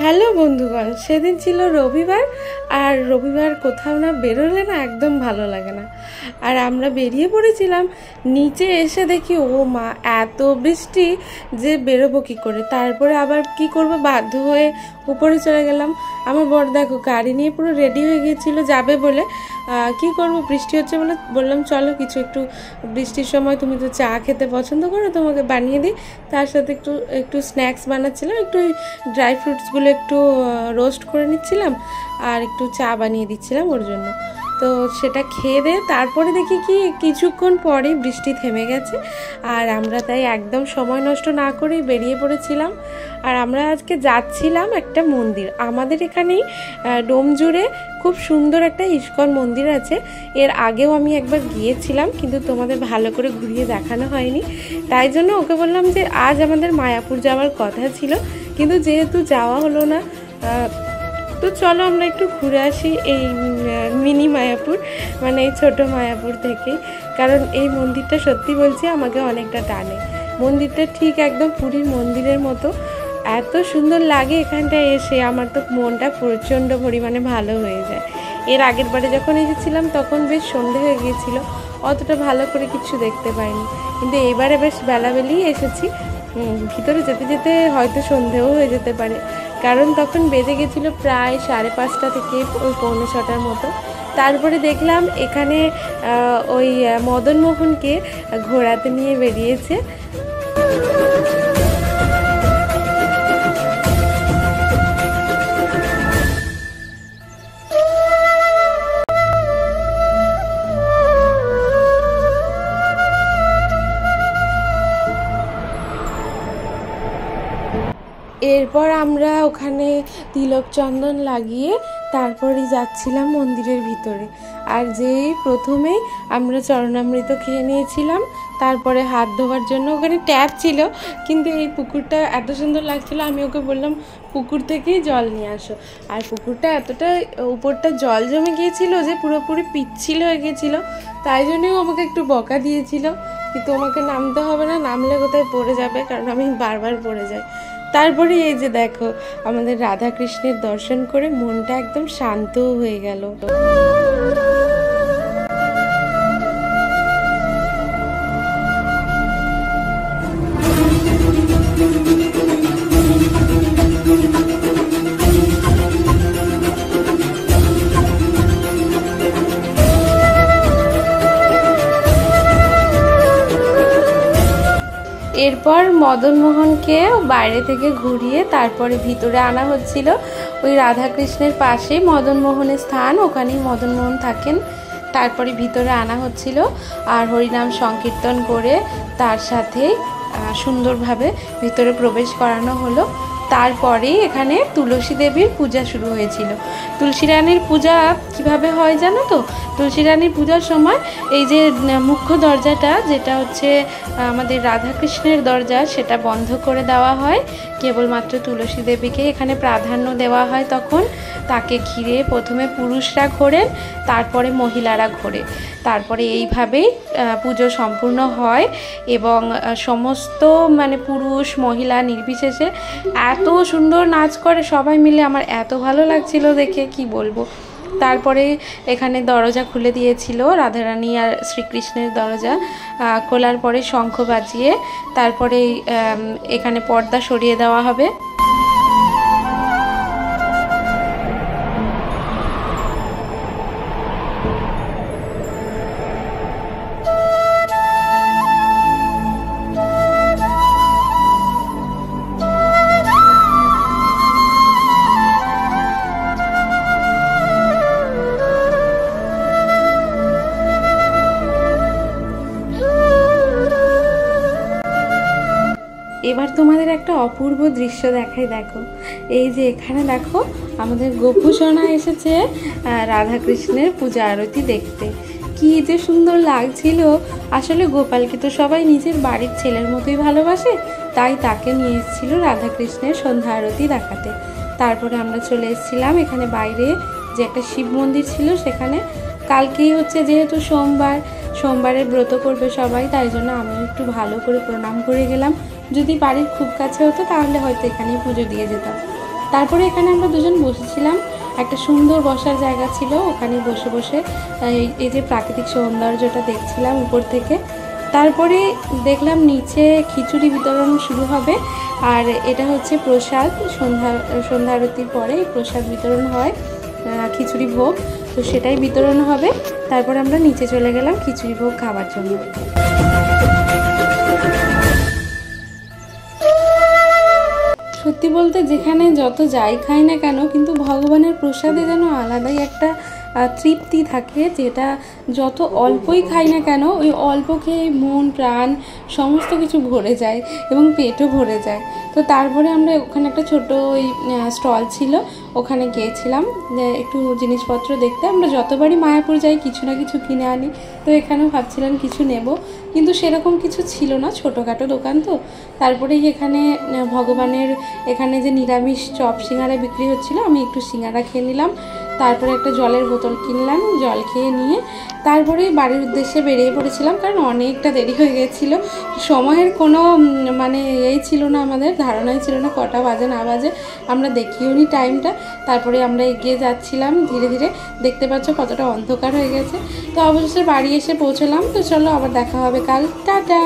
Hello বন্ধুগণ, সেদিন ছিল রবিবার। আর রবিবার কোথাও না বেরোলে না একদম ভালো লাগে না। আর আমরা বেরিয়ে পড়েছিলাম। নিচে এসে দেখি ও মা, এত বৃষ্টি যে বেরোবো কী করে। তারপরে আবার কি করব, বাধ্য হয়ে উপরে চলে গেলাম। আমার বর দেখো গাড়ি নিয়ে পুরো রেডি হয়ে গিয়েছিল যাবে বলে। কি করব, বৃষ্টি হচ্ছে বলে বললাম চলো কিছু একটু, বৃষ্টির সময় তুমি তো চা খেতে পছন্দ করো, তোমাকে বানিয়ে দিই। তার সাথে একটু একটু স্ন্যাক্স বানাচ্ছিলাম, একটু ড্রাই ফ্রুটসগুলো একটু রোস্ট করে নিচ্ছিলাম আর একটু চা বানিয়ে দিচ্ছিলাম ওর জন্য। তো সেটা খেয়ে দে তারপরে দেখি কি কিছুক্ষণ পরেই বৃষ্টি থেমে গেছে। আর আমরা তাই একদম সময় নষ্ট না করেই বেরিয়ে পড়েছিলাম। আর আমরা আজকে যাচ্ছিলাম একটা মন্দির, আমাদের এখানেই ডোমজুড়ে খুব সুন্দর একটা ইস্কন মন্দির আছে। এর আগেও আমি একবার গিয়েছিলাম, কিন্তু তোমাদের ভালো করে ঘুরিয়ে দেখানো হয়নি। তাই জন্য ওকে বললাম যে আজ আমাদের মায়াপুর যাওয়ার কথা ছিল, কিন্তু যেহেতু যাওয়া হলো না, তো চলো আমরা একটু ঘুরে আসি এই মিনি মায়াপুর, মানে এই ছোটো মায়াপুর থেকে। কারণ এই মন্দিরটা সত্যি বলছি আমাকে অনেকটা টানে। মন্দিরটা ঠিক একদম পুরীর মন্দিরের মতো, এত সুন্দর লাগে এখানটায় এসে। আমার তো মনটা প্রচণ্ড পরিমাণে ভালো হয়ে যায়। এর আগের বারে যখন এসেছিলাম তখন বেশ সন্ধে হয়ে গিয়েছিল, অতটা ভালো করে কিছু দেখতে পাইনি। কিন্তু এবারে বেশ বেলাবেলি এসেছি। ভিতরে যেতে যেতে হয়তো সন্ধেও হয়ে যেতে পারে, কারণ তখন বেজে গেছিলো প্রায় 5:30 থেকে 5:45 মতো। তারপরে দেখলাম এখানে ওই মদনমোহনকে ঘোরাতে নিয়ে বেরিয়েছে। এরপর আমরা ওখানে তিলক চন্দন লাগিয়ে তারপরে যাচ্ছিলাম মন্দিরের ভিতরে। আর যেই প্রথমেই আমরা চরণামৃত খেয়ে নিয়েছিলাম, তারপরে হাত ধোয়ার জন্য ওখানে ট্যাপ ছিল, কিন্তু এই পুকুরটা এত সুন্দর লাগছিলো, আমি ওকে বললাম পুকুর থেকেই জল নিয়ে আসো। আর পুকুরটা এতটা উপরটা জল জমে গিয়েছিল যে পুরোপুরি পিচ্ছিল হয়ে গিয়েছিলো, তাই জন্যও আমাকে একটু বকা দিয়েছিল, কিন্তু তোমাকে নামতে হবে না, নামলে কোথায় পড়ে যাবে, কারণ আমি বারবার পড়ে যাই। তারপরে এই যে দেখো, আমাদের রাধা কৃষ্ণের দর্শন করে মনটা একদম শান্ত হয়ে গেল। এরপর মদনমোহনকে বাইরে থেকে ঘুরিয়ে তারপরে ভিতরে আনা হচ্ছিল। ওই রাধাকৃষ্ণের পাশে মদনমোহনের স্থান, ওখানেই মদনমোহন থাকেন। তারপরে ভিতরে আনা হচ্ছিল আর হরিনাম সংকীর্তন করে তার সাথে সুন্দরভাবে ভিতরে প্রবেশ করানো হলো। তারপরেই এখানে তুলসী দেবীর পূজা শুরু হয়েছিল। তুলসী রানীর পূজা কিভাবে হয় জানো তো? তুলসী রানীর পূজার সময় এই যে মুখ্য দরজাটা, যেটা হচ্ছে আমাদের রাধাকৃষ্ণের দরজা, সেটা বন্ধ করে দেওয়া হয়। কেবলমাত্র তুলসী দেবীকে এখানে প্রাধান্য দেওয়া হয়। তখন তাকে ঘিরে প্রথমে পুরুষরা ঘোরেন, তারপরে মহিলারা ঘোরে। তারপরে এইভাবেই পুজো সম্পূর্ণ হয় এবং সমস্ত মানে পুরুষ মহিলা নির্বিশেষে এত সুন্দর নাচ করে সবাই মিলে। আমার এত ভালো লাগছিল দেখে, কি বলবো। তারপরে এখানে দরজা খুলে দিয়েছিল, রাধারানী আর শ্রীকৃষ্ণের দরজা খোলার পরে শঙ্খ বাজিয়ে তারপরে এখানে পর্দা সরিয়ে দেওয়া হবে। এবার তোমাদের একটা অপূর্ব দৃশ্য দেখাই, দেখো। এই যে এখানে দেখো, আমাদের গোপুসোনা এসেছে রাধাকৃষ্ণের পূজা আরতি দেখতে। কি যে সুন্দর লাগছিল। আসলে গোপালকে তো সবাই নিজের বাড়ির ছেলের মতোই ভালোবাসে, তাই তাকে নিয়ে এসেছিল রাধাকৃষ্ণের সন্ধ্যা আরতি দেখাতে। তারপরে আমরা চলে এসেছিলাম এখানে বাইরে যে একটা শিব মন্দির ছিল সেখানে। কালকেই হচ্ছে যেহেতু সোমবারের ব্রত করবে সবাই, তাই জন্য আমি একটু ভালো করে প্রণাম করে গেলাম। যদি বাড়ির খুব কাছে হতো তাহলে হয়তো এখানেই পুজো দিয়ে যেতাম। তারপরে এখানে আমরা দুজন বসেছিলাম, একটা সুন্দর বসার জায়গা ছিল, ওখানে বসে বসে এই যে প্রাকৃতিক সৌন্দর্যটা দেখছিলাম উপর থেকে। তারপরে দেখলাম নিচে খিচুড়ি বিতরণ শুরু হবে, আর এটা হচ্ছে প্রসাদ, সন্ধ্যা আরতির পরে প্রসাদ বিতরণ হয়, খিচুড়ি ভোগ, তো সেটাই বিতরণ হবে। তারপর আমরা নিচে চলে গেলাম খিচুড়ি ভোগ খাওয়ার জন্য। সত্যি বলতে যেখানে যত যাই খাই না কেন, কিন্তু ভগবানের প্রসাদে যেন আলাদাই একটা তৃপ্তি থাকে, যেটা যত অল্পই খাই না কেন ওই অল্প খেয়ে মন প্রাণ সমস্ত কিছু ভরে যায় এবং পেটও ভরে যায়। তো তারপরে আমরা ওখানে একটা ছোট ওই স্টল ছিল, ওখানে গিয়েছিলাম একটু জিনিসপত্র দেখতে। আমরা যতবারই মায়াপুর যাই কিছু না কিছু কিনে আনি, তো এখানেও ভাবছিলাম কিছু নেব, কিন্তু সেরকম কিছু ছিল না, ছোটোখাটো দোকান তো। তারপরেই এখানে ভগবানের এখানে যে নিরামিষ চপ সিঙ্গারা বিক্রি হচ্ছিল, আমি একটু সিঙ্গারা খেয়ে নিলাম, তারপরে একটা জলের বোতল কিনলাম, জল খেয়ে নিয়ে তারপরে বাড়ির উদ্দেশ্যে বেরিয়ে পড়েছিলাম, কারণ অনেকটা দেরি হয়ে গেছিলো। সময়ের কোনো মানে এই ছিল না, আমাদের ধারণাই ছিল না কটা বাজে না বাজে, আমরা দেখিও নি টাইমটা। তারপরে আমরা এগিয়ে যাচ্ছিলাম ধীরে ধীরে, দেখতে পাচ্ছ কতটা অন্ধকার হয়ে গেছে। তো অবশেষে বাড়ি এসে পৌঁছলাম। তো চলো আবার দেখা হবে কাল, টাটা।